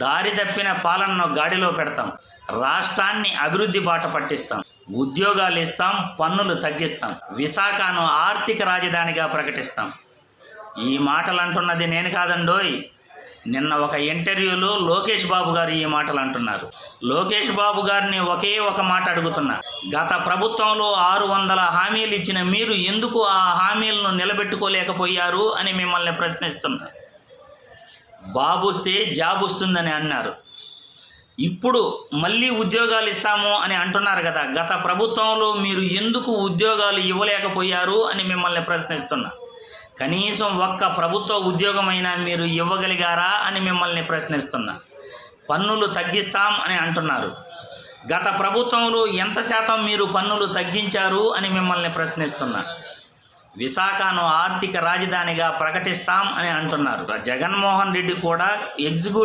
దారి తప్పిన పాలనను గాడిలో పెడతాం, రాష్ట్రాన్ని అభివృద్ధి బాట పట్టిస్తాం, ఉద్యోగాలు ఇస్తాం, పన్నులు తగ్గిస్తాం, విశాఖను ఆర్థిక రాజధానిగా ప్రకటిస్తాం. ఈ మాటలు అంటున్నది నేను కాదండోయ్. నిన్న ఒక ఇంటర్వ్యూలో లోకేష్ బాబు గారు ఈ మాటలు అంటున్నారు. లోకేష్ బాబు గారిని ఒకే ఒక మాట అడుగుతున్నా, గత ప్రభుత్వంలో 600 హామీలు ఇచ్చిన మీరు ఎందుకు ఆ హామీలను నిలబెట్టుకోలేకపోయారు అని మిమ్మల్ని ప్రశ్నిస్తున్నా. బాబు వస్తే జాబ్ వస్తుందని అన్నారు, ఇప్పుడు మళ్ళీ ఉద్యోగాలు ఇస్తాము అని అంటున్నారు కదా. గత ప్రభుత్వంలో మీరు ఎందుకు ఉద్యోగాలు ఇవ్వలేకపోయారు అని మిమ్మల్ని ప్రశ్నిస్తున్నా. కనీసం ఒక్క ప్రభుత్వ ఉద్యోగమైనా మీరు ఇవ్వగలిగారా అని మిమ్మల్ని ప్రశ్నిస్తున్నా. పన్నులు తగ్గిస్తాం అని అంటున్నారు, గత ప్రభుత్వంలో ఎంత శాతం మీరు పన్నులు తగ్గించారు అని మిమ్మల్ని ప్రశ్నిస్తున్నా. విశాఖను ఆర్థిక రాజధానిగా ప్రకటిస్తాం అని అంటున్నారు. జగన్మోహన్ రెడ్డి కూడా ఎగ్జిక్యూటివ్